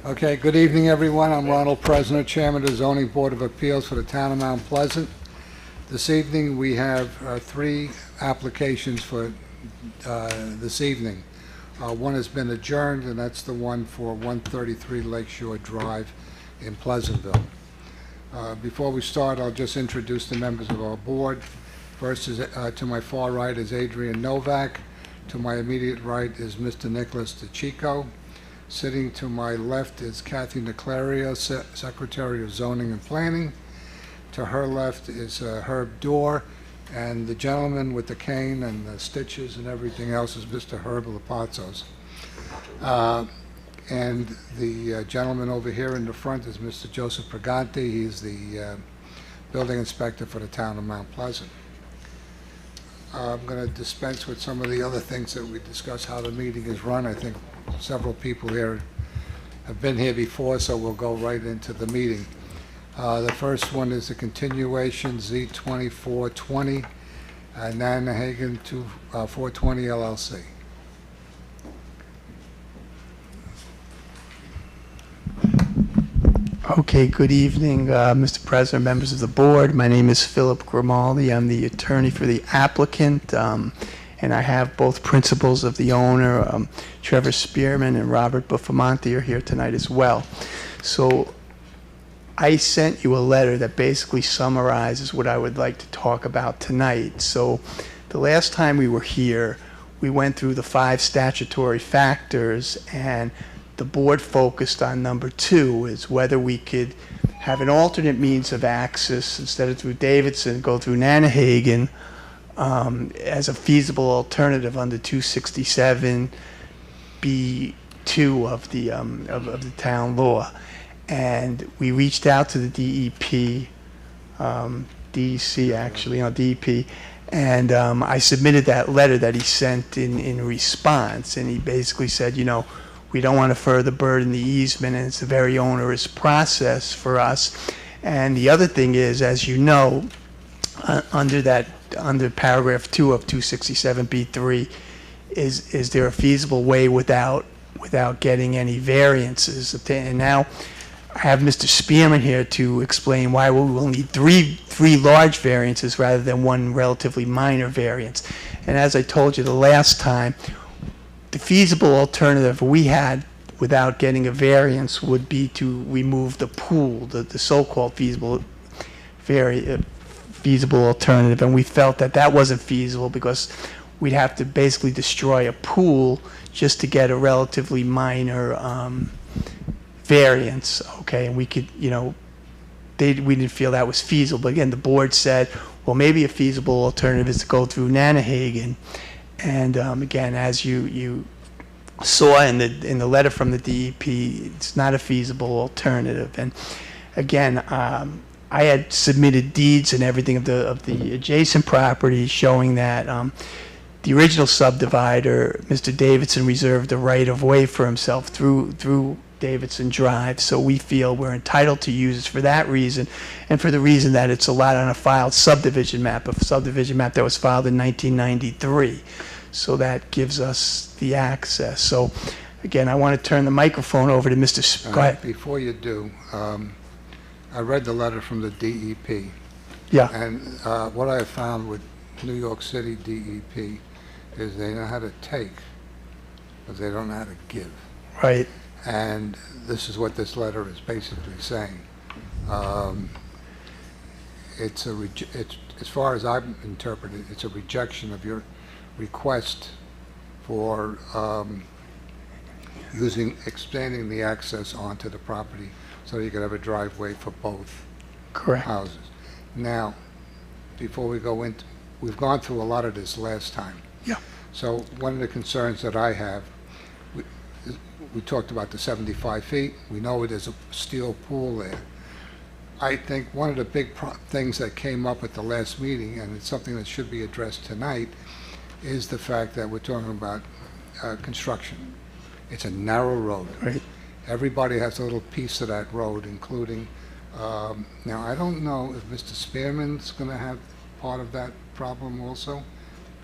Okay, good evening, everyone. I'm Ronald Presner, Chairman of the Zoning Board of Appeals for the Town of Mount Pleasant. This evening, we have three applications for this evening. One has been adjourned, and that's the one for 133 Lakeshore Drive in Pleasantville. Before we start, I'll just introduce the members of our board. First is, to my far right is Adrian Novak. To my immediate right is Mr. Nicholas DeChico. Sitting to my left is Kathy Niclaria, Secretary of Zoning and Planning. To her left is Herb Dorr, and the gentleman with the cane and the stitches and everything else is Mr. Herb Lapazos. And the gentleman over here in the front is Mr. Joseph Pregante. He's the building inspector for the town of Mount Pleasant. I'm going to dispense with some of the other things that we discussed, how the meeting is run. I think several people here have been here before, so we'll go right into the meeting. The first one is a continuation, Z2420, Nanahagan to 420 LLC. Okay, good evening, Mr. President, members of the board. My name is Philip Grimaldi. I'm the attorney for the applicant, and I have both principals of the owner, Trevor Spearman and Robert Buffamonte, are here tonight as well. So I sent you a letter that basically summarizes what I would like to talk about tonight. So the last time we were here, we went through the 5 statutory factors, and the board focused on number 2, is whether we could have an alternate means of access instead of through Davidson, go through Nanahagan, as a feasible alternative under 267B2 of the town law. And we reached out to the DEP, DEC actually, DEP, and I submitted that letter that he sent in response, and he basically said, you know, we don't want to further burden the easement, and it's a very onerous process for us. And the other thing is, as you know, under paragraph 2 of 267B3, is there a feasible way without getting any variances? And now I have Mr. Spearman here to explain why we will need three large variances rather than one relatively minor variance. And as I told you the last time, the feasible alternative we had without getting a variance would be to remove the pool, the so-called feasible alternative, and we felt that that wasn't feasible because we'd have to basically destroy a pool just to get a relatively minor variance, okay? And we could, you know, we didn't feel that was feasible. But again, the board said, well, maybe a feasible alternative is to go through Nanahagan. And again, as you saw in the letter from the DEP, it's not a feasible alternative. And again, I had submitted deeds and everything of the adjacent property showing that the original subdivider, Mr. Davidson, reserved the right of way for himself through Davidson Drive. So we feel we're entitled to use it for that reason, and for the reason that it's a lot on a filed subdivision map, a subdivision map that was filed in 1993. So that gives us the access. So again, I want to turn the microphone over to Mr. Go ahead. Before you do, I read the letter from the DEP. Yeah. And what I have found with New York City DEP is they know how to take, but they don't know how to give. Right. And this is what this letter is basically saying. It's as far as I've interpreted, it's a rejection of your request for expanding the access onto the property so you could have a driveway for both Correct. houses. Now, before we go into, we've gone through a lot of this last time. Yeah. So one of the concerns that I have, we talked about the 75 feet. We know there's a steel pool there. I think one of the big things that came up at the last meeting, and it's something that should be addressed tonight, is the fact that we're talking about construction. It's a narrow road. Right. Everybody has a little piece of that road, including, now I don't know if Mr. Spearman's going to have part of that problem also,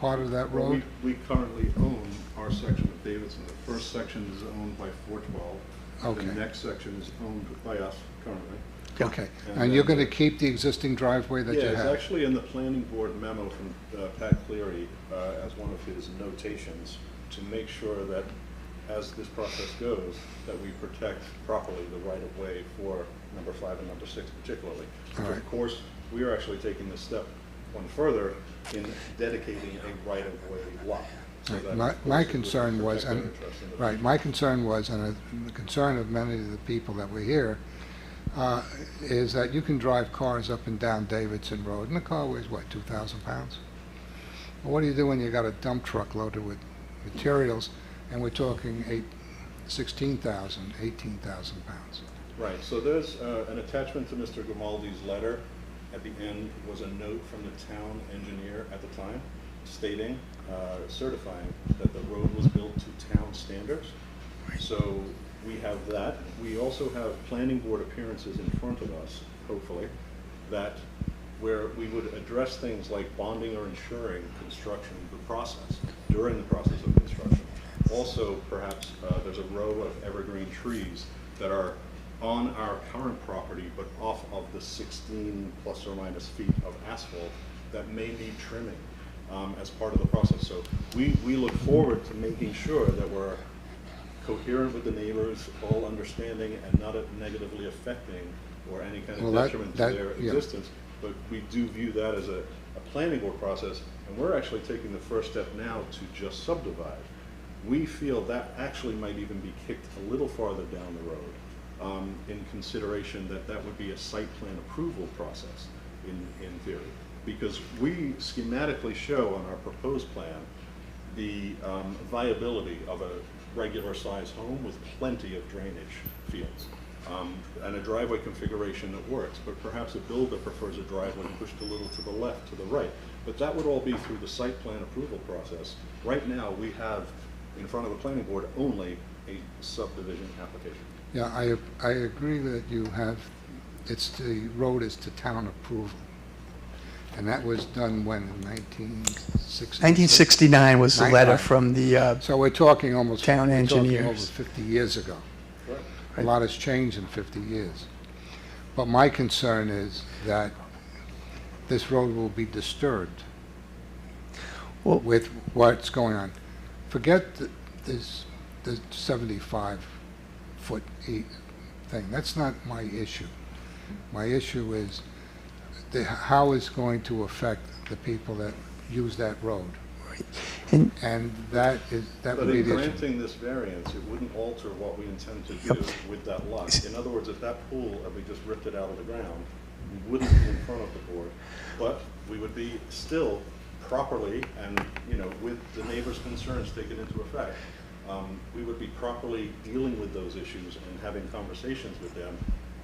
part of that road. We currently own our section of Davidson. The first section is owned by 412, Okay. The next section is owned by us currently. Yeah. Okay, And and you're then going to keep the existing driveway that you Yeah, it's have? actually in the planning board memo from Pat Cleary as one of his notations to make sure that as this process goes, that we protect properly the right-of-way for number 5 and number 6 particularly. All So right. of course, we are actually taking this step one further in dedicating a right-of-way lot. So Right. that, My- of my course, it would concern was- protect our and- interests in the Right, my concern was, and the concern of many of the people that were here, is that you can drive cars up and down Davidson Road, and the car weighs, what, 2,000 pounds? Well, what do you do when you got a dump truck loaded with materials, and we're talking 16,000, 18,000 pounds? Right, so there's an attachment to Mr. Grimaldi's letter. At the end was a note from the town engineer at the time stating, certifying that the road was built to town standards. So we have that. We also have planning board appearances in front of us, hopefully, that where we would address things like bonding or insuring construction, the process, during the process of construction. Also, perhaps, there's a row of evergreen trees that are on our current property, but off of the 16 plus or minus feet of asphalt that may need trimming as part of the process. So we look forward to making sure that we're coherent with the neighbors, all understanding and not negatively affecting or any kind of Well, detriment to that- their yeah. existence. But we do view that as a planning board process, and we're actually taking the first step now to just subdivide. We feel that actually might even be kicked a little farther down the road in consideration that that would be a site plan approval process in theory. Because we schematically show on our proposed plan the viability of a regular size home with plenty of drainage fields. And a driveway configuration that works, but perhaps a builder prefers a driveway pushed a little to the left, to the right. But that would all be through the site plan approval process. Right now, we have in front of the planning board only a subdivision application. Yeah, I agree that you have, the road is to town approval. And that was done when, in 1960? 1969 was the letter 99. from the, So we're talking almost. Town we're talking engineers. over 50 years ago. Correct. A lot has changed in 50 years. But my concern is that this road will be disturbed Well- with what's going on. Forget the 75-foot thing. That's not my issue. My issue is how it's going to affect the people that use that road. and And that But would be in the issue. granting this variance, it wouldn't alter what we intend to do with that lot. In other words, if that pool, if we just ripped it out of the ground, we wouldn't be in front of the board, but we would be still properly, and, you know, with the neighbors' concerns taken into effect, we would be properly dealing with those issues and having conversations with them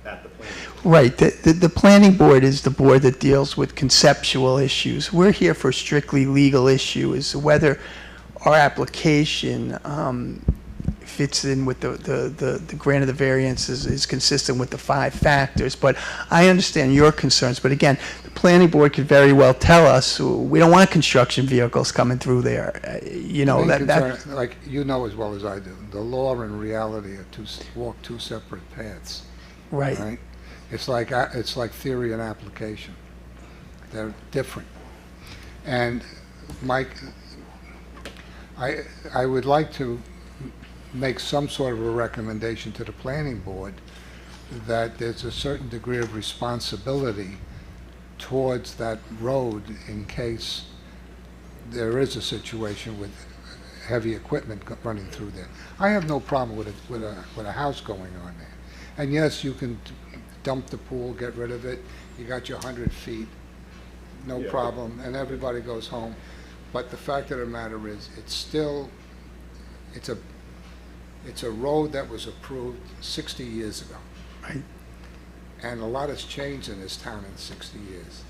at the planning board. right, the planning board is the board that deals with conceptual issues. We're here for a strictly legal issue, is whether our application fits in with the grant of the variance is consistent with the 5 factors. But I understand your concerns, but again, the planning board could very well tell us, we don't want construction vehicles coming through there. You know, Main that, concern, like you know as well as I do, the law and reality are walk two separate paths. right. Right? It's like theory and application. They're different. And Mike, I would like to make some sort of a recommendation to the planning board that there's a certain degree of responsibility towards that road in case there is a situation with heavy equipment running through there. I have no problem with a house going on there. And yes, you can dump the pool, get rid of it, you got your 100 feet, no Yeah. problem, and everybody goes home. But the fact of the matter is, it's a road that was approved 60 years ago. Right. And a lot has changed in this town in 60 years.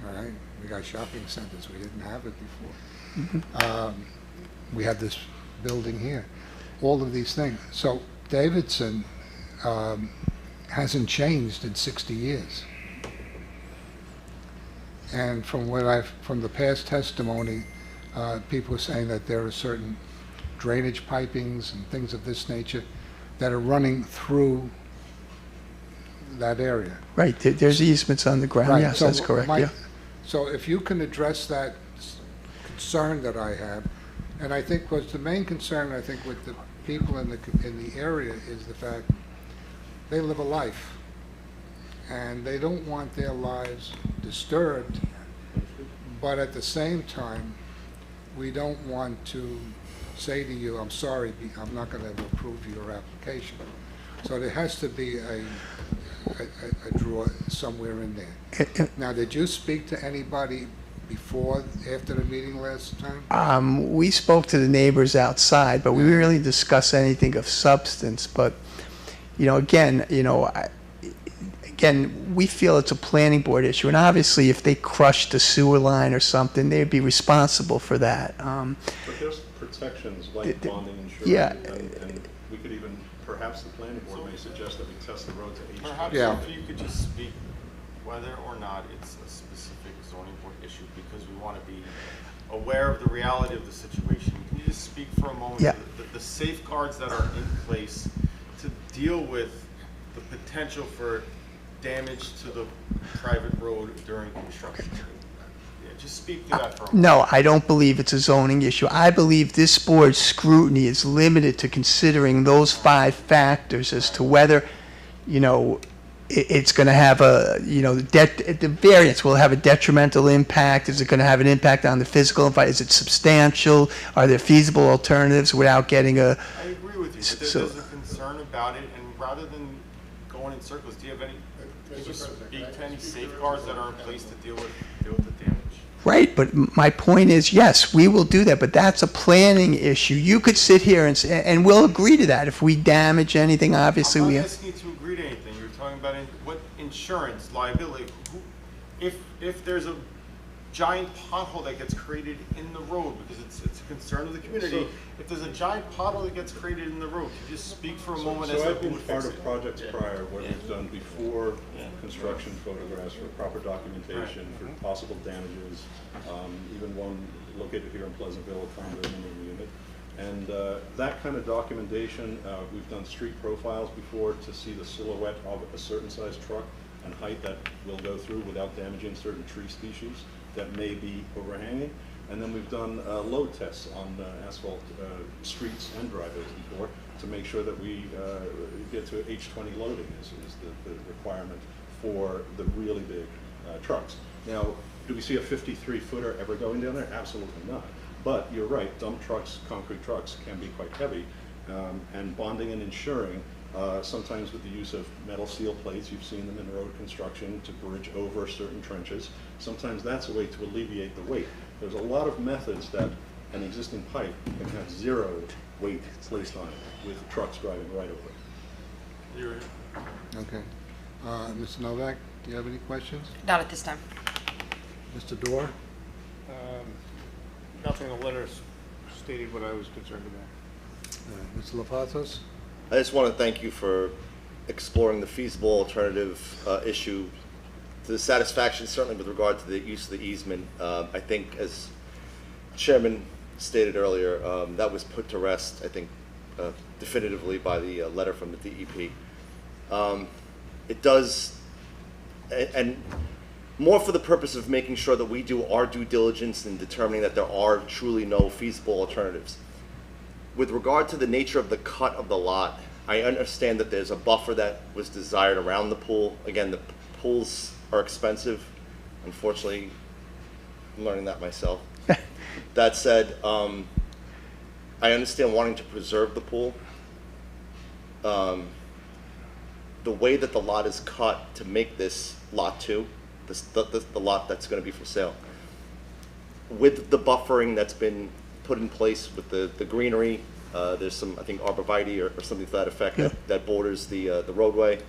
All right? We got shopping centers, we didn't have it before. We have this building here, all of these things. So Davidson hasn't changed in 60 years. And from the past testimony, people are saying that there are certain drainage pipings and things of this nature. that are running through that area. Right, there's easements on the ground, Right, yes, so that's correct, my- yeah. So if you can address that concern that I have, and I think was the main concern, I think, with the people in the area is the fact they live a life, and they don't want their lives disturbed, but at the same time, we don't want to say to you, I'm sorry, I'm not going to approve your application. So there has to be a draw somewhere in there. Now, did you speak to anybody before, after the meeting last time? We spoke to the neighbors outside, but we didn't really discuss anything of substance. But, again, we feel it's a planning board issue. And obviously, if they crushed a sewer line or something, they'd be responsible for that. But there's protections like bonding insurance. yeah. And we could even, perhaps the planning board may suggest that we test the road to H20. Perhaps Yeah. if you could just speak whether or not it's a specific zoning board issue, because we want to be aware of the reality of the situation. Can you just speak for a moment? Yeah. The safeguards that are in place to deal with the potential for damage to the private road during construction? Yeah, just speak to that for a moment. No, I don't believe it's a zoning issue. I believe this board's scrutiny is limited to considering those 5 factors as to whether, it's going to have the variance will have a detrimental impact. Is it going to have an impact on the physical environment? Is it substantial? Are there feasible alternatives without getting a... I agree with you, but So- there's a concern about it, and rather than going in circles, do you have any, can you speak to any safeguards that are in place to deal with the damage? Right, but my point is, yes, we will do that, but that's a planning issue. You could sit here and we'll agree to that. If we damage anything, obviously I'm we not have... asking you to agree to anything. You're talking about what insurance, liability. If there's a giant pothole that gets created in the road, because it's a concern of the community, if there's a giant pothole that gets created in the road, can you just speak for a moment as So to I've who been would part fix of it? projects prior, what we've done before construction photographs for proper documentation, for possible damages, even one located here in Pleasantville, a condominium unit. And that kind of documentation, we've done street profiles before to see the silhouette of a certain size truck and height that will go through without damaging certain tree species that may be overhanging. And then we've done load tests on asphalt streets and driveways before to make sure that we get to H20 loading is the requirement for the really big trucks. Now, do we see a 53-footer ever going down there? Absolutely not. But you're right, dump trucks, concrete trucks can be quite heavy, and bonding and insuring, sometimes with the use of metal steel plates, you've seen them in road construction to bridge over certain trenches. Sometimes that's a way to alleviate the weight. There's a lot of methods that an existing pipe can have 0 weight placed on it with trucks driving right over it. Okay. Mr. Novak, do you have any questions? Not at this time. Mr. Dorr? Nothing in the letters stated what I was concerned about. Mr. LaPatos? I just want to thank you for exploring the feasible alternative issue to the satisfaction, certainly with regard to the use of the easement. I think, as Chairman stated earlier, that was put to rest, I think, definitively by the letter from the DEP. It does, and more for the purpose of making sure that we do our due diligence in determining that there are truly no feasible alternatives. With regard to the nature of the cut of the lot, I understand that there's a buffer that was desired around the pool. Again, the pools are expensive. Unfortunately, I'm learning that myself. That said, I understand wanting to preserve the pool. The way that the lot is cut to make this lot 2, the lot that's going to be for sale, with the buffering that's been put in place with the greenery, there's some, I think, arborvitae or something to that effect that borders the roadway.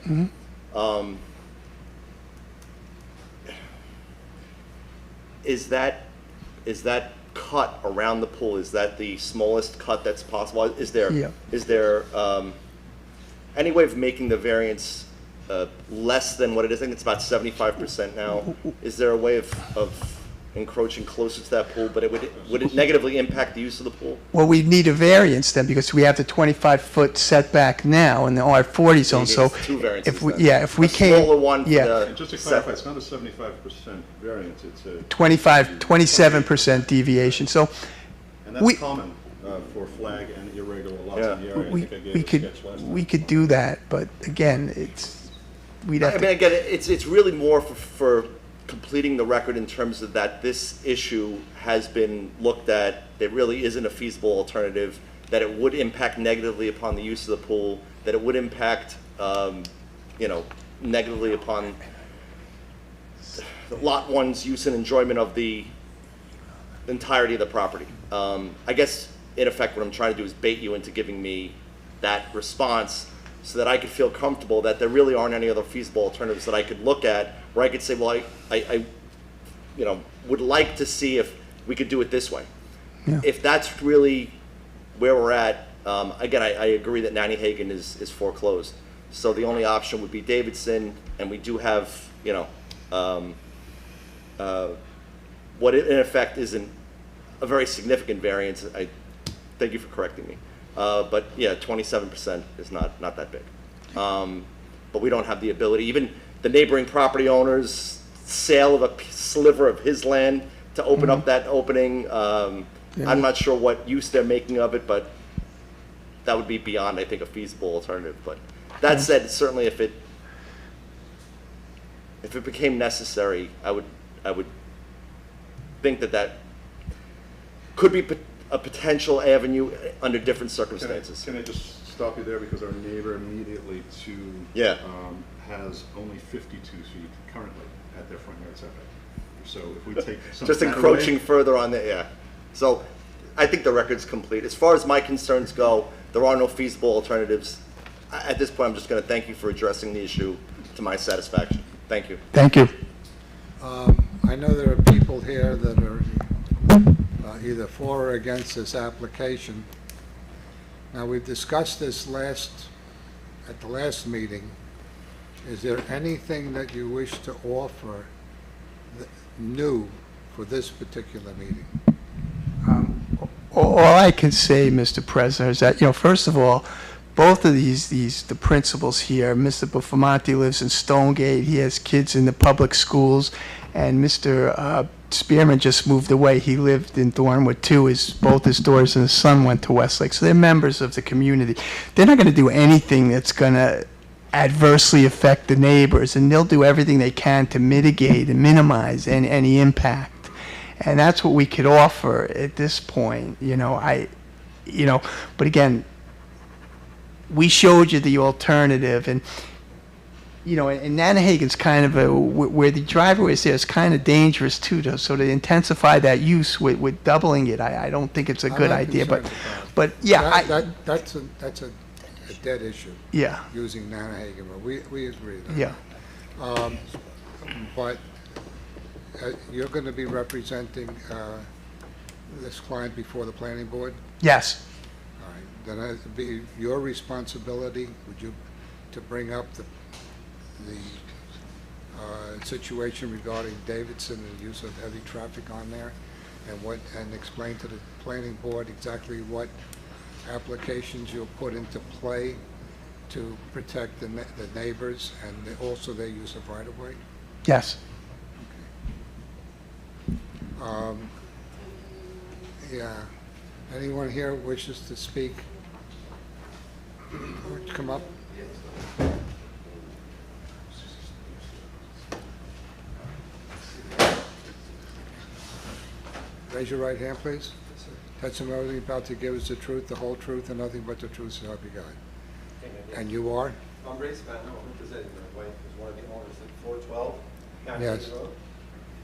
Is that cut around the pool, is that the smallest cut that's possible? Is there any way of making the variance less than what it is? I think it's about 75% now. Is there a way of encroaching closer to that pool, but would it negatively impact the use of the pool? Well, we need a variance then, because we have the 25-foot setback now in the R40 zone, so It's two variances if we, then. yeah, if we A came... smaller one for yeah, the And just to clarify, setback. it's not a 75% variance, it's a... 27% deviation, so And we- that's common for flag and irregular lots Yeah. in the area. I we think I gave we a could, sketch last time. we could do that, but again, we'd I have mean, to... again, it's really more for completing the record in terms of that this issue has been looked at, there really isn't a feasible alternative, that it would impact negatively upon the use of the pool, that it would impact, negatively upon Lot 1's use and enjoyment of the entirety of the property. I guess, in effect, what I'm trying to do is bait you into giving me that response so that I could feel comfortable that there really aren't any other feasible alternatives that I could look at where I could say, well, I would like to see if we could do it this way. Yeah. If that's really where we're at, again, I agree that Nanny Hagen is foreclosed. So the only option would be Davidson, and we do have, what in effect isn't a very significant variance. I thank you for correcting me. But yeah, 27% is not that big. But we don't have the ability, even the neighboring property owner's sale of a sliver of his land to open up that opening. I'm not sure what use they're making of it, but that would be beyond, I think, a feasible alternative. But that said, certainly if it became necessary, I would think that could be a potential avenue under different circumstances. Can I just stop you there, because our neighbor immediately to Yeah. has only 52 feet currently at their front yard setback. So if we take some Just of that encroaching away- further on the, yeah. So I think the record's complete. As far as my concerns go, there are no feasible alternatives. At this point, I'm just going to thank you for addressing the issue to my satisfaction. Thank you. Thank you. I know there are people here that are either for or against this application. Now, we've discussed this at the last meeting. Is there anything that you wish to offer new for this particular meeting? All I can say, Mr. President, is that, first of all, both of the principals here, Mr. Buffamonte lives in Stonegate, he has kids in the public schools, and Mr. Spearman just moved away. He lived in Thornwood too. Both his daughters and his son went to Westlake, so they're members of the community. They're not going to do anything that's going to adversely affect the neighbors, and they'll do everything they can to mitigate and minimize any impact. And that's what we could offer at this point, but again, we showed you the alternative, and, and Nanahagan's kind of where the driveway is there is kind of dangerous too, so to intensify that use with doubling it, I don't think it's a good I'm not idea, concerned about it. but yeah, That's a dead issue, yeah, using Nanahagan, but we agree. on yeah. that. But you're going to be representing this client before the planning board? Yes, All right, then it'd be your responsibility, to bring up the situation regarding Davidson and the use of heavy traffic on there, and explain to the planning board exactly what applications you'll put into play to protect the neighbors and also their use of right-of-way? yes. Yeah. Anyone here wishes to speak? Why don't you come up? Raise your right hand, please. Testimony you're about to give is the truth, the whole truth, and nothing but the truth, so help you God. And you are? I'm Ray Spano, I'm representing my wife, who's one of the owners at 412 County Yes. Road.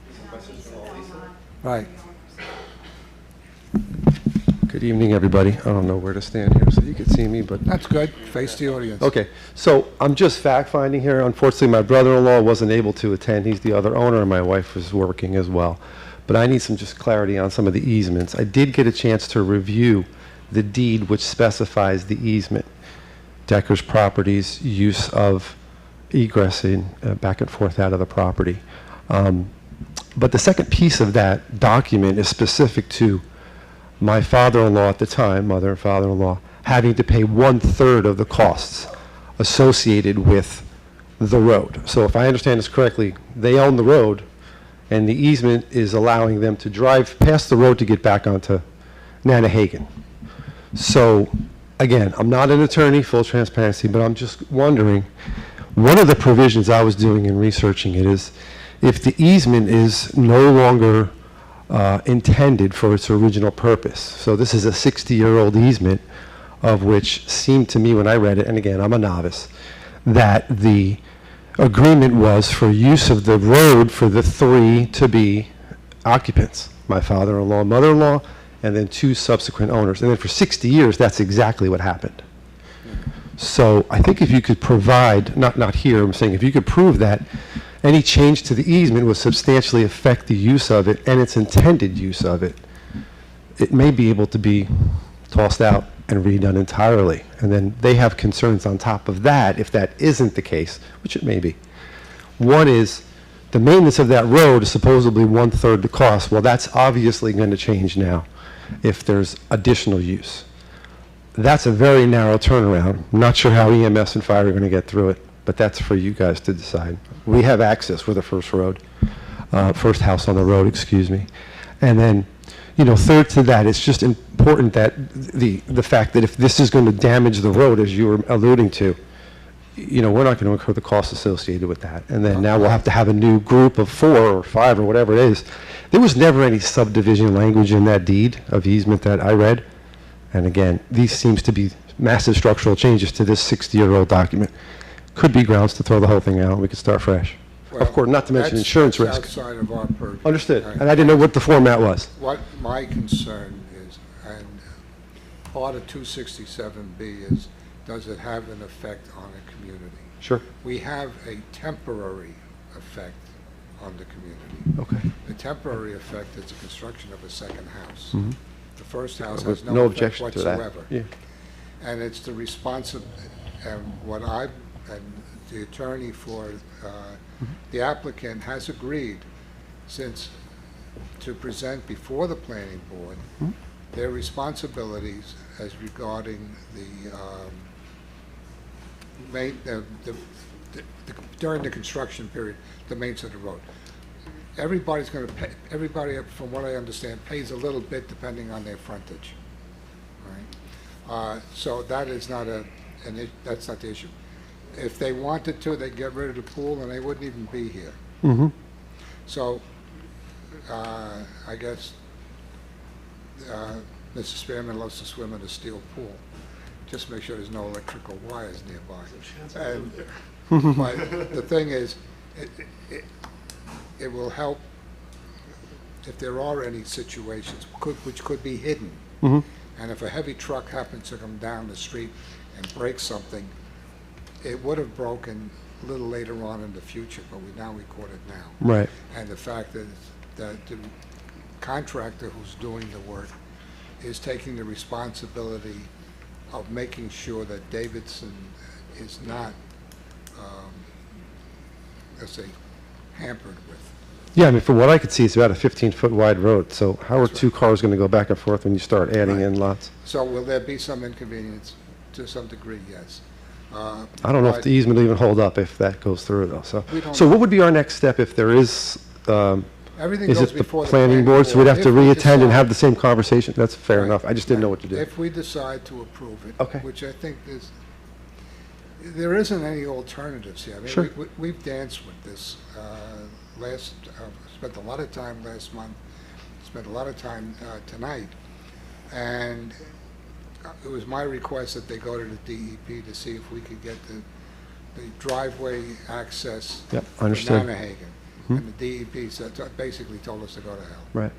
This is my sister-in-law, Lisa. Right. Good evening, everybody. I don't know where to stand here so you can see me, but, That's good. Face the audience. okay. So I'm just fact-finding here. Unfortunately, my brother-in-law wasn't able to attend. He's the other owner, and my wife was working as well. But I need some just clarity on some of the easements. I did get a chance to review the deed which specifies the easement, Decker's Properties' use of egress in, back and forth out of the property. But the second piece of that document is specific to my father-in-law at the time, mother and father-in-law, having to pay 1/3 of the costs associated with the road. So if I understand this correctly, they own the road, and the easement is allowing them to drive past the road to get back onto Nanahagan. So, again, I'm not an attorney, full transparency, but I'm just wondering, one of the provisions I was doing in researching it is, if the easement is no longer intended for its original purpose, so this is a 60-year-old easement, of which seemed to me when I read it, and again, I'm a novice, that the agreement was for use of the road for the 3 to be occupants, my father-in-law, mother-in-law, and then 2 subsequent owners. And then for 60 years, that's exactly what happened. So I think if you could provide, not here, I'm saying if you could prove that any change to the easement would substantially affect the use of it and its intended use of it, it may be able to be tossed out and redone entirely. And then they have concerns on top of that if that isn't the case, which it may be. One is the maintenance of that road is supposedly 1/3 the cost. Well, that's obviously going to change now if there's additional use. That's a very narrow turnaround. I'm not sure how EMS and fire are going to get through it, but that's for you guys to decide. We have access. We're the first first house on the road, excuse me. And then, third to that, it's just important that the fact that if this is going to damage the road, as you were alluding to, we're not going to incur the costs associated with that. And then now we'll have to have a new group of 4 or 5 or whatever it is. There was never any subdivision language in that deed of easement that I read. And again, these seems to be massive structural changes to this 60-year-old document. Could be grounds to throw the whole thing out. We could start fresh. Of course, not to mention insurance risk. That's outside of our purview. Understood. And I didn't know what the format was. What my concern is, and part of 267B is, does it have an effect on a community? Sure. We have a temporary effect on the community. Okay. The temporary effect is the construction of a second house. Mhm. The first house With has no no effect objection to that. whatsoever. Yeah. And it's the and what I, and the attorney for the applicant has agreed, since to present before the planning board their responsibilities as regarding during the construction period, the maintenance of the road. Everybody's going to pay, everybody, from what I understand, pays a little bit depending on their frontage, right? So that is not that's not the issue. If they wanted to, they'd get rid of the pool and they wouldn't even be here. Mm-hmm. So, I guess Mrs. Spearman loves to swim in a steel pool. Just make sure there's no electrical wires nearby. And, but the thing is, it will help if there are any situations which could be hidden. Mm-hmm. And if a heavy truck happens to come down the street and break something, it would have broken a little later on in the future, but we caught it now. Right. And the fact that the contractor who's doing the work is taking the responsibility of making sure that Davidson is not, let's say, hampered with. Yeah, I mean, from what I could see, it's about a 15-foot wide road. So how are 2 cars going to go back and forth when you start adding in lots? So will there be some inconvenience? To some degree, yes. I don't know if the easement will even hold up if that goes through, though. We don't So know. what would be our next step if there is, Everything is goes it the before planning board? So we'd have to If we reattend and decide- have the same conversation? That's fair Right. enough. I just didn't know what to do. If we decide to approve it, Okay. which I think there isn't any alternatives here. I mean, Sure. we've danced with this spent a lot of time last month, spent a lot of time tonight, and it was my request that they go to the DEP to see if we could get the driveway access Yep, for understood. Nanahagan. And the DEP basically told us to go to hell. Right.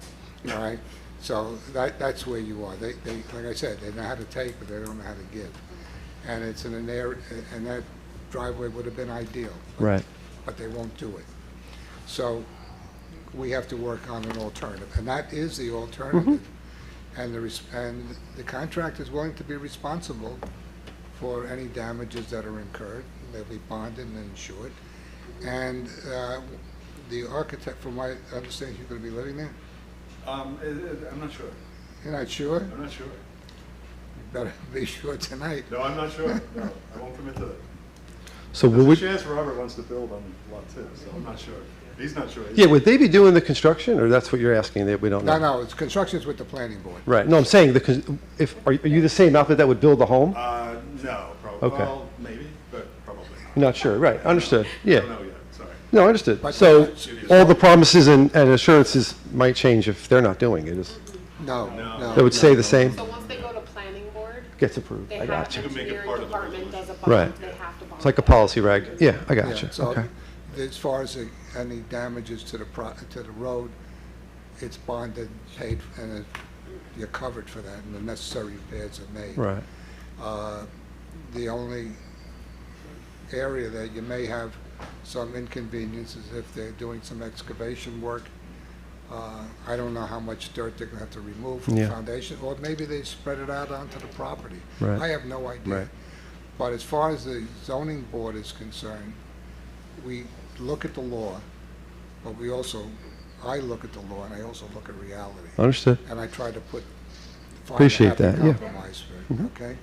All right, so that's where you are. They like I said, they know how to take, but they don't know how to give. And it's in an area, and that driveway would have been ideal. Right. But they won't do it. So we have to work on an alternative, and that is the alternative. And the contractor is willing to be responsible for any damages that are incurred. They'll be bonded and insured. And the architect, from my understanding, you're going to be living there? I'm not sure. You're not sure? I'm not sure. You better be sure tonight. No, I'm not sure. No, I won't commit to that. So There's will a we, chance Robert wants to build on lot 2, so I'm not sure. He's not sure. yeah, would they be doing the construction, or that's what you're asking, that we don't know? No, it's construction's with the planning board. Right, no, I'm saying, are you the same outfit that would build the home? No, probably. Okay. Well, maybe, but probably not. You're not sure, right, understood, I yeah. don't know yet, sorry. No, understood. But So, that's- all the promises and assurances might change if they're not doing it, No, No. no. they would stay the same, So once they go to planning board, gets approved, they I have got you. can make it engineering part of the department does a Right. bond, they have to bond. It's like a policy reg, yeah, I got Yeah, you, so okay. as far as any damages to the road, it's bonded, paid, and you're covered for that, and the necessary repairs are made. Right, The only area that you may have some inconvenience is if they're doing some excavation work. I don't know how much dirt they're gonna have to remove from the Yeah. foundation, or maybe they spread it out onto the property. Right. I have no idea. Right. But as far as the zoning board is concerned, we look at the law, but I look at the law and I also look at reality. understood. And I try to find a Appreciate happy that, yeah. compromise for it, okay?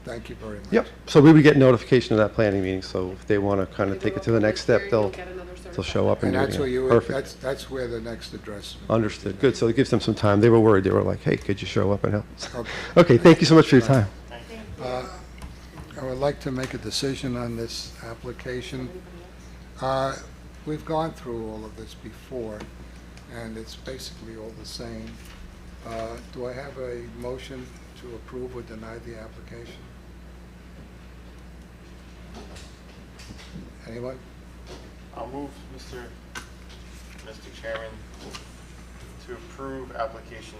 Thank you very much. Yep, so we would get notification of that planning meeting, so if they want to kind They of do take a it to the next step, public hearing, they'll you'll get another they'll show up And and do it. that's where yeah. you, Perfect, that's where the next address. understood, good, so it gives them some time, they were worried, they were like, hey, could you show up and help us? Okay. Okay, thank you so much for your time. I would like to make a decision on this application. We've gone through all of this before, and it's basically all the same. Do I have a motion to approve or deny the application? Anyone? I'll move, Mr. Chairman, to approve application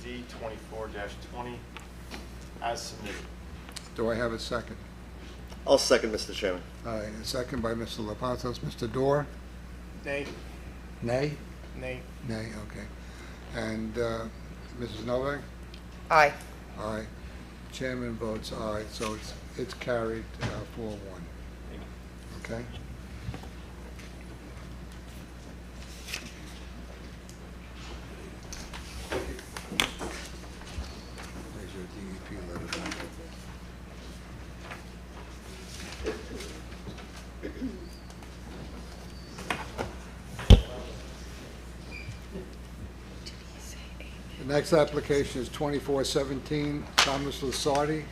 Z24-20 as submitted. Do I have a second? I'll second, Mr. Chairman. A second by Mr. Lepantos. Mr. Dorr? Nay. Nay? Nay. Nay, okay. And Mrs. Novak? Aye. Aye. Chairman votes aye, so it's carried 4-1. Okay? There's your DEP letter. The next application is 2417, Thomas Lasardi.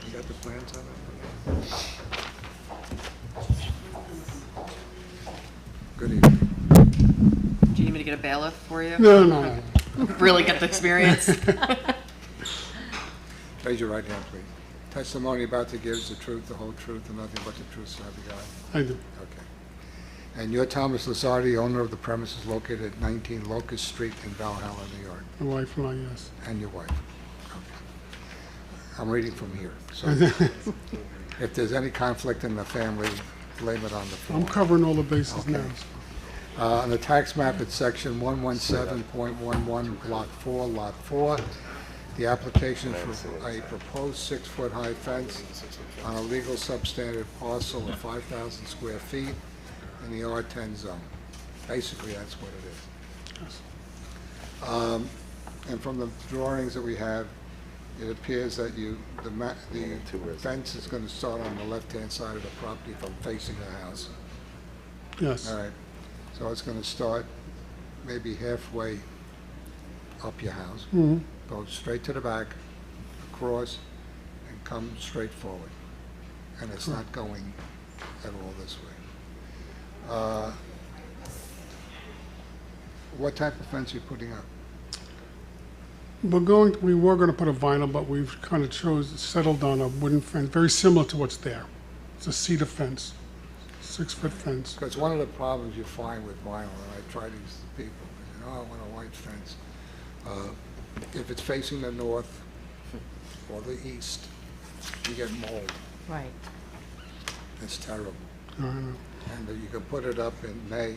You got the plans on it? Good evening. Do you need me to get a bailiff for you? No. Really get the experience? Raise your right hand, please. Testimony about to give is the truth, the whole truth, and nothing but the truth, so help you God. I do. Okay. And you're Thomas Lasardi, owner of the premises located at 19 Locust Street in Valhalla, New York, My wife and I, yes. and your wife. Okay. I'm reading from here, so if there's any conflict in the family, blame it on the form. I'm covering all the bases now. On the tax map, it's section 117.11, block 4, lot 4. The application for a proposed 6-foot-high fence on a legal substandard parcel of 5,000 square feet in the R10 zone. Basically, that's what it is. And from the drawings that we have, it appears that the fence is going to start on the left-hand side of the property from facing the house. Yes. All right, so it's going to start maybe halfway up your house, go straight to the back, across, and come straight forward. And it's not going at all this way. What type of fence are you putting up? We were going to put a vinyl, but we've kind of settled on a wooden fence, very similar to what's there. It's a cedar fence, 6-foot fence. Because one of the problems you find with vinyl, and I try these to people, they say, oh, I want a white fence. If it's facing the north or the east, you get mold. Right. It's terrible. I know. And you can put it up in May,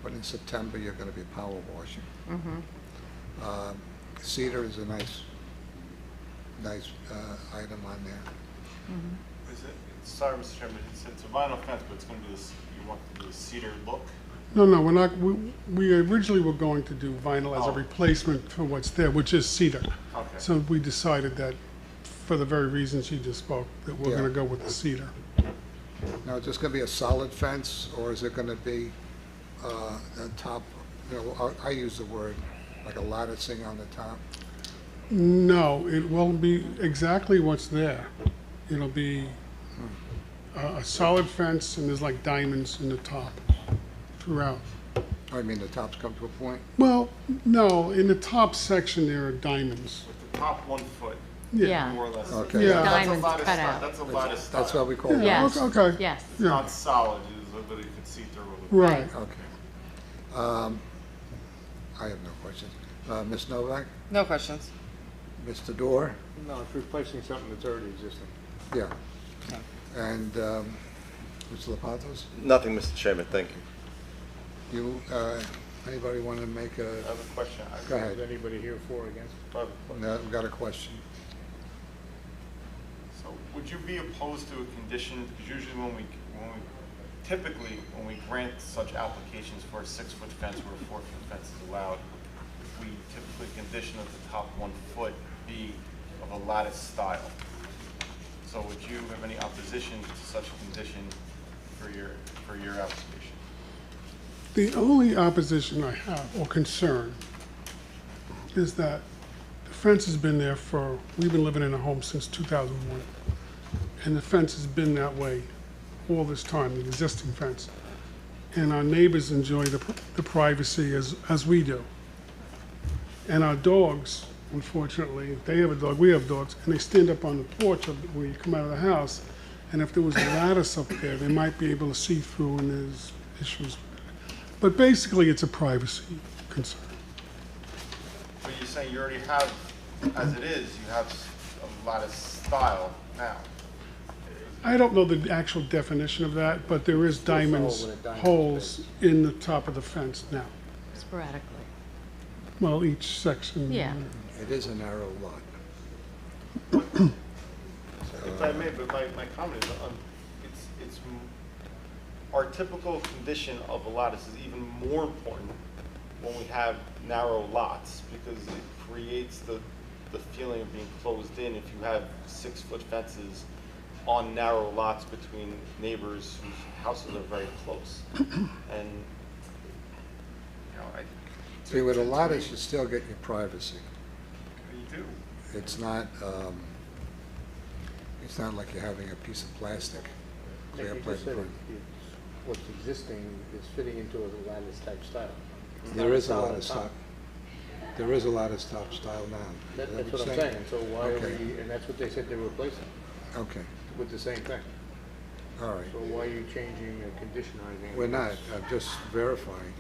but in September, you're going to be power washing. Cedar is a nice nice item on there. Is it, sorry, Mr. Chairman, it's a vinyl fence, but it's gonna be this, you want the cedar look? No, no, we're not, we originally were going to do vinyl as a Oh. replacement for what's there, which is cedar. Okay. So we decided that, for the very reasons you just spoke, that we're Yeah. gonna go with the cedar. Now, is this going to be a solid fence, or is it going to be a top, you know, I use the word, like a latticing on the top? No, it will be exactly what's there. It'll be a solid fence, and there's like diamonds in the top throughout. I mean, the tops come to a point? Well, no, in the top section there are diamonds. With the top 1 foot, Yeah. more or less. Okay. Yeah. That's a Diamonds lattice cut style. out. That's a lattice style. That's what we call it? Yes. Okay. Yes. It's Yeah. not solid, it's that you can see through it. Right. Okay. I have no questions. Ms. Novak? No questions. Mr. Dorr? No, it's replacing something that's already existing. Yeah. And Mr. Lepantos? Nothing, Mr. Chairman, thank you. You, anybody want to make I a, have a question. go ahead. Is anybody here for or against? I have a question. No, we've got a question. So would you be opposed to a condition, because usually typically when we grant such applications for a 6-foot fence where a 4-foot fence is allowed, we typically condition that the top 1 foot be of a lattice style. So would you have any opposition to such a condition for your application? The only opposition I have, or concern, is that the fence has been there for, we've been living in a home since 2001. And the fence has been that way all this time, the existing fence. And our neighbors enjoy the privacy as we do. And our dogs, unfortunately, if they have a dog, we have dogs, and they stand up on the porch when you come out of the house. And if there was a lattice up there, they might be able to see through, and there's issues. But basically, it's a privacy concern. But you're saying you already have, as it is, you have a lattice style now. I don't know the actual definition of that, but there is diamonds, with a diamond holes space. in the top of the fence now. Sporadically. Well, each section. Yeah. It is a narrow lot. If I may, but my comment is, our typical condition of a lattice is even more important when we have narrow lots, because it creates the feeling of being closed in if you have 6-foot fences on narrow lots between neighbors whose houses are very close. And, you know, See, with a lattice, you still get your privacy. you do. It's not like you're having a piece of plastic. Like clear you plastic. just said, what's existing is fitting into a lattice type style. It's There not is a solid lattice top. top. There is a lattice top style now. That's Is that what I'm you're saying, so why are Okay. we, and that's what they said they were replacing, Okay, with the same thing. all right. So why are you changing a condition or anything? We're not, I'm just verifying.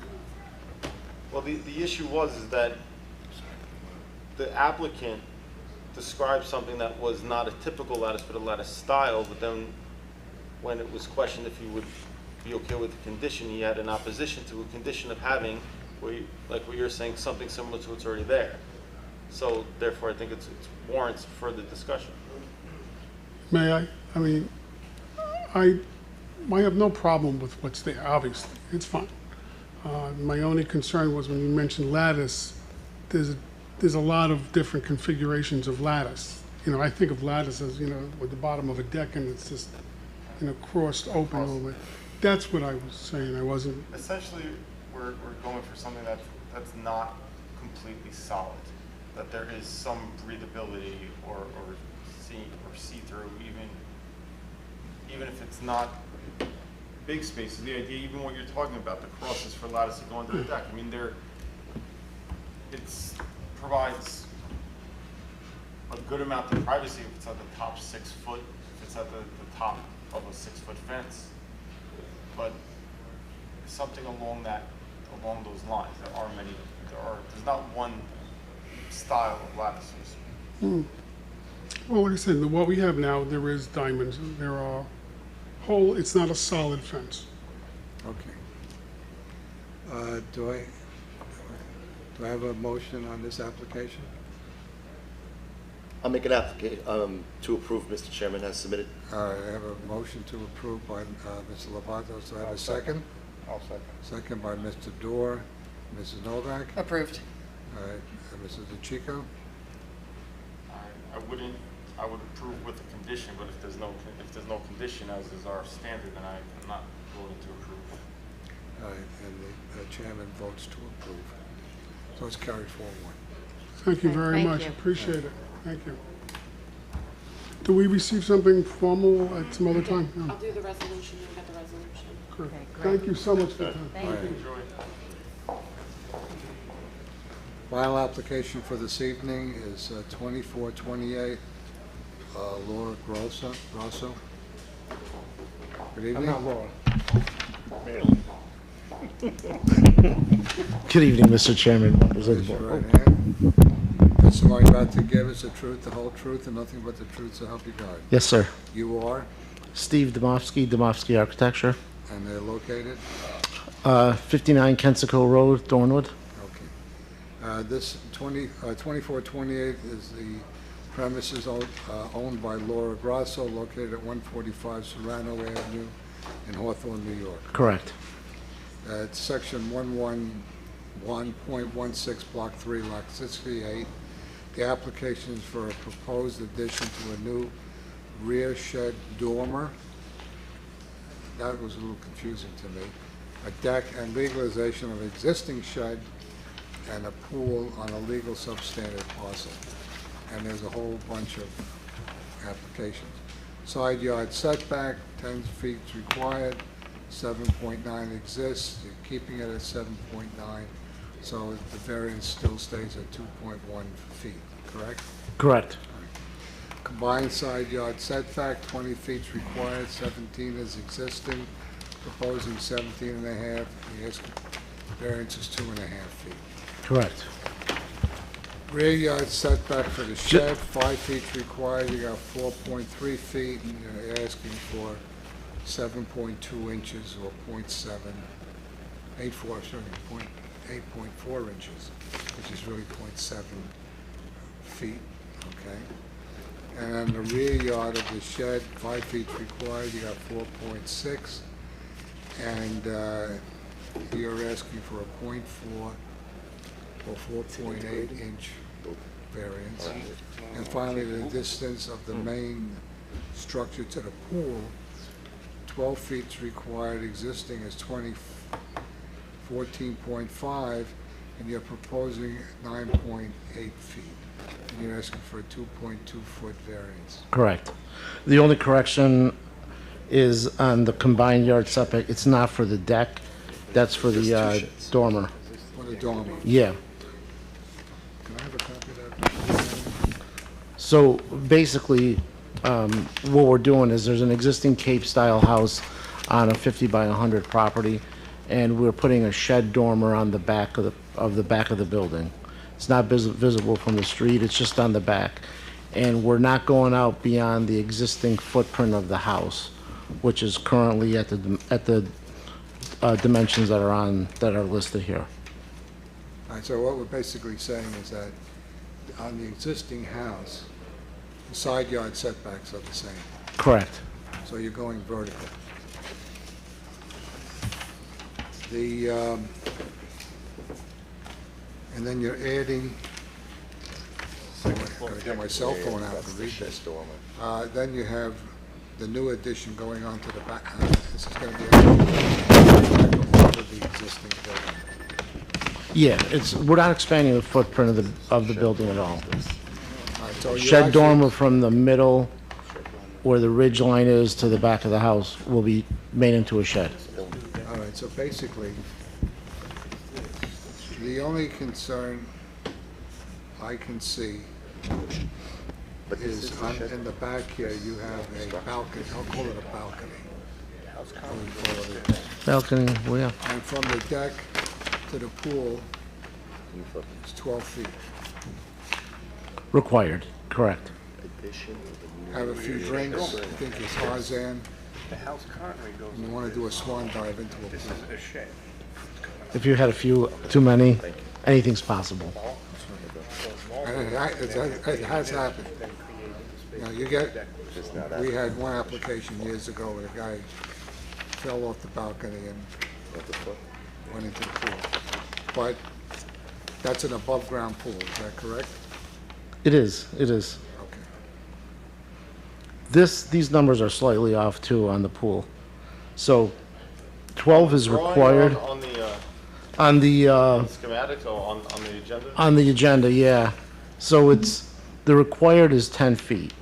Well, the issue was is that the applicant described something that was not a typical lattice, but a lattice style, but then when it was questioned if he would be okay with the condition, he had an opposition to a condition of having, like what you're saying, something similar to what's already there. So therefore, I think it warrants further discussion. May I? I mean, I have no problem with what's there, obviously. It's fine. My only concern was when you mentioned lattice, there's a lot of different configurations of lattice. You know, I think of lattice as, you know, with the bottom of a deck and it's just, you know, crossed open a little bit. That's what I was saying. I wasn't, Essentially, we're going for something that's not completely solid, that there is some breathability or see-through, even if it's not big spaces. The idea, even what you're talking about, the crosses for lattice that go under the deck. I mean, provides a good amount of privacy if it's at the top 6 foot, if it's at the top of a 6-foot fence. But something along those lines. There's not one style of lattices. well, like I said, what we have now, there is diamonds. There are it's not a solid fence. Okay. Do I have a motion on this application? I'll make an application to approve, Mr. Chairman, as submitted. All right, I have a motion to approve by Mr. Lovato. So I have a second? I'll second. Second by Mr. Dorr. Mrs. Novak? Approved. All right, Mrs. DeChico? I would approve with a condition, but if there's no condition, as is our standard, then I'm not voting to approve. All right, and the chairman votes to approve. So it's carried 4-1. Thank you very Thank much, you. appreciate it, thank you. Do we receive something formal at some other time? No. I'll do the resolution, you'll get the resolution. Good. Thank you so much for your time. Thank you. Enjoy. Final application for this evening is 2428 Laura Grosso. Good evening. I'm not Laura. Good evening, Mr. Chairman, members of Raise the your board. right hand. Testimony you're about to give is the truth, the whole truth, and nothing but the truth, so help you God. Yes, sir. You are, Steve Domofsky Architecture, and they're located? 59 Kensico Road, Thornwood. Okay. This 2428 is the premises owned by Laura Grosso, located at 145 Serrano Avenue in Hawthorne, New York. Correct. It's section 111.16, block 3, lot 68. The application is for a proposed addition to a new rear shed dormer. That was a little confusing to me. A deck and legalization of existing shed and a pool on a legal substandard parcel. And there's a whole bunch of applications. Side yard setback, 10 feet is required, 7.9 exists, you're keeping it at 7.9, so the variance still stays at 2.1 feet, correct? Correct. Combined side yard setback, 20 feet is required, 17 is existing, proposing 17 and a half, the variance is 2.5 feet. Correct. Rear yard setback for the shed, 5 feet required, you got 4.3 feet, and you're asking for 7.2 inches or 8.4 inches, which is really 0.7 feet, okay? And then the rear yard of the shed, 5 feet required, you got 4.6, and you're asking for a 0.4 or 4.8 inch variance. And finally, the distance of the main structure to the pool, 12 feet is required, existing is 14.5, and you're proposing 9.8 feet. And you're asking for a 2.2 foot variance. Correct. The only correction is on the combined yard setback. It's not for the deck. That's for the dormer. For the dormer. Yeah. Can I have a copy of that? So basically, what we're doing is there's an existing Cape-style house on a 50 by 100 property, and we're putting a shed dormer on the back of the back of the building. It's not visible from the street, it's just on the back. And we're not going out beyond the existing footprint of the house, which is currently at the dimensions that are listed here. All right, so what we're basically saying is that on the existing house, the side yard setbacks are the same, Correct. so you're going vertical. And then you're adding, gotta get my cell phone out to read this. Then you have the new addition going on to the back. This is gonna be the existing building. Yeah, we're not expanding the footprint of the building at all. All right, so you're Shed actually- dormer from the middle, where the ridge line is, to the back of the house will be made into a shed. All right, so basically, the only concern I can see is in the back here, you have a balcony, I'll call it a balcony. Balcony, well, yeah. And from the deck to the pool, it's 12 feet. Required, correct. Have a few drinks, think it's Tarzan, The house currently goes. and you want to do a swan dive into a This pool. is a shed. If you had a few too many, anything's possible. It has happened. You know, you get, we had one application years ago where a guy fell off the balcony and went into the pool. But that's an above-ground pool, is that correct? It is, it is. Okay. These numbers are slightly off too on the pool. So 12 is Drawing required On the on the, schematics or on the agenda? on the agenda, yeah. So the required is 10 feet.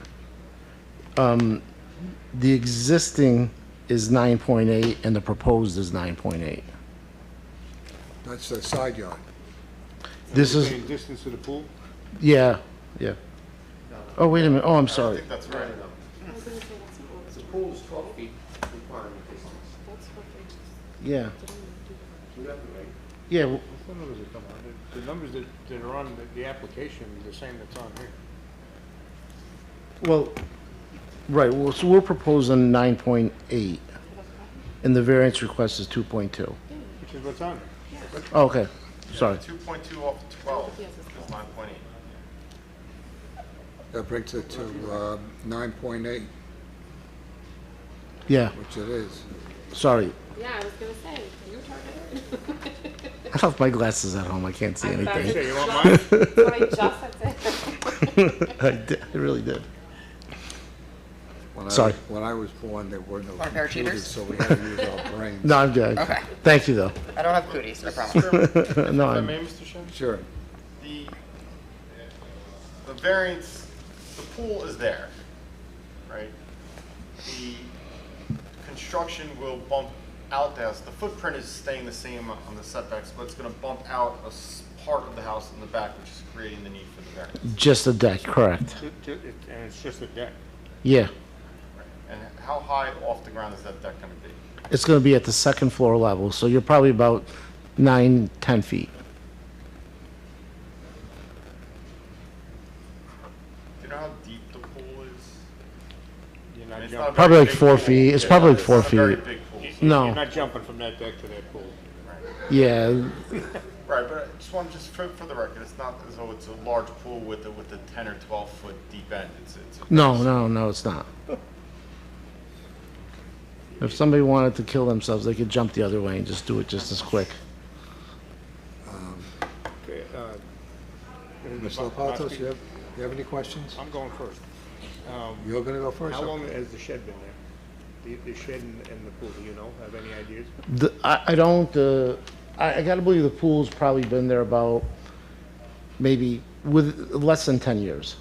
The existing is 9.8 and the proposed is 9.8. That's the side yard. This is, Distance to the pool? yeah, yeah. Oh, wait a minute, oh, I'm I sorry. think that's right. I was gonna say, that's not what The pool is 12 feet requirement distance. that's what they Yeah, didn't do. You have to wait. yeah, w- What numbers are coming on? The numbers that are on the application are the same that's on here. well, right, well, so we're proposing 9.8 and the variance request is 2.2. Which is what's on there. Okay, sorry. 2.2 off of 12 is 9.8. That brings it to 9.8, Yeah, which it is. sorry. Yeah, I was gonna say, you targeted. I left my glasses at home, I can't see anything. Say, you want mine? That's what I just said. I did, I really did. When I- Sorry. When I was born, there were no Want a pair of computers, cheaters? so we had to use our brains. No, I'm good. Okay. Thank you, though. I don't have cooties, I promise. No, If I I'm, may, Mr. Shin? Sure. The variance, the pool is there, right? The construction will bump out the house. The footprint is staying the same on the setbacks, but it's gonna bump out a part of the house in the back, which is creating the need for the variance. just a deck, correct. And it's just a deck. Yeah. And how high off the ground is that deck gonna be? It's gonna be at the second floor level, so you're probably about 9, 10 feet. Do you know how deep the pool is? You're I not mean, it's jumping. not a Probably very like big 4 pool. feet. It's Yeah, probably like it's 4 not a very feet. big pool. No. You're not jumping from that deck to that pool. Yeah, Right, but I just want, just for the record, it's not as though it's a large pool with a 10 or 12 foot deep end. It's no, it's not. If somebody wanted to kill themselves, they could jump the other way and just do it just as quick. Okay, Mr. Lepatos, you have any questions? I'm going first. You're gonna go first? How long Okay. has the shed been there? The shed and the pool, do you know? Have any ideas? I don't, I gotta believe the pool's probably been there about maybe with less than 10 years.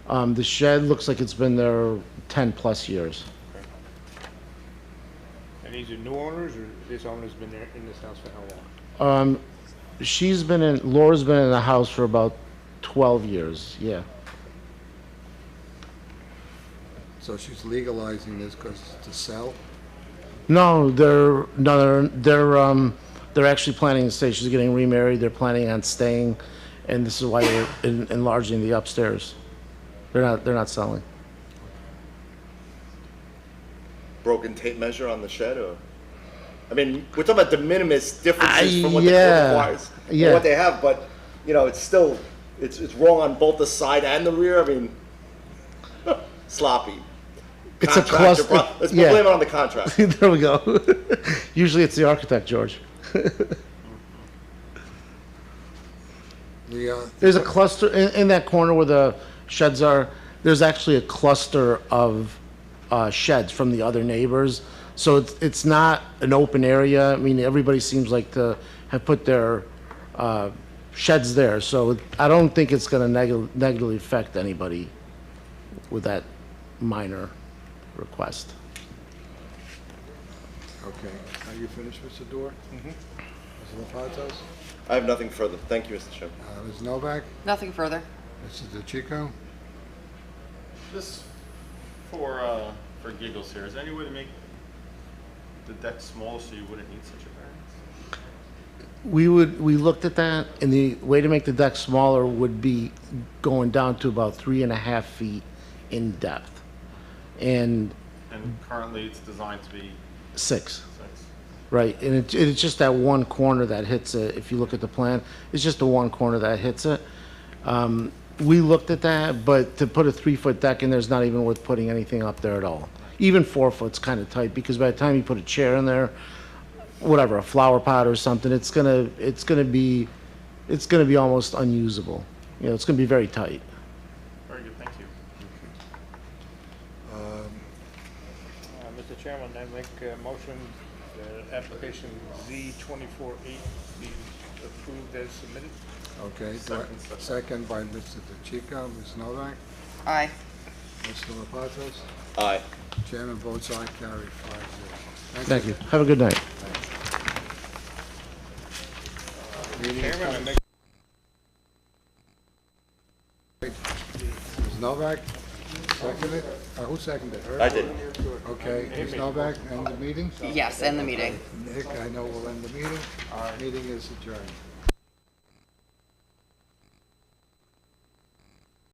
The shed looks like it's been there 10 plus years. And these are new owners, or this owner's been there in this house for how long? Laura's been in the house for about 12 years, yeah. So she's legalizing this because it's to sell? No, they're actually planning to stay. She's getting remarried. They're planning on staying, and this is why they're enlarging the upstairs. They're not selling. Broken tape measure on the shed, or? I mean, we're talking about de minimis differences from what the yeah, code requires. and yeah. What they have, but, you know, it's still, it's wrong on both the side and the rear, I mean, sloppy. It's a Contractor cluster. Let's Yeah. blame it on the contract. There we go. Usually it's the architect, George. There's a cluster in that corner where the sheds are. There's actually a cluster of sheds from the other neighbors. So it's not an open area. I mean, everybody seems like to have put their sheds there. So I don't think it's going to negatively affect anybody with that minor request. Okay. Are you finished, Mr. Dorr? Mr. Lepatos? I have nothing further. Thank you, Mr. Chairman. Ms. Novak? Nothing further. Mrs. DeChico? Just for giggles here, is there any way to make the deck smaller so you wouldn't need such a variance? We looked at that, and the way to make the deck smaller would be going down to about 3.5 feet in depth. And And currently it's designed to be 6, 6. right? And it's just that one corner that hits it. If you look at the plan, it's just the one corner that hits it. We looked at that, but to put a 3-foot deck in there's not even worth putting anything up there at all. Even 4 foot's kind of tight, because by the time you put a chair in there, whatever, a flower pot or something, it's gonna be almost unusable. You know, it's gonna be very tight. Very good, thank you. Mr. Chairman, I make a motion that application Z24-8 be approved as submitted. Okay, second by Mr. DeChico, Ms. Novak, Aye. Mr. Lepatos. Aye. Chairman votes aye, carried 5-0. Thank you. Have a good night. Meeting is Chairman, I make Ms. Novak, seconded? Who seconded? Her? I did. Okay, Ms. Novak, end the meeting? Yes, end the meeting. Nick, I know will end the meeting. Meeting is adjourned.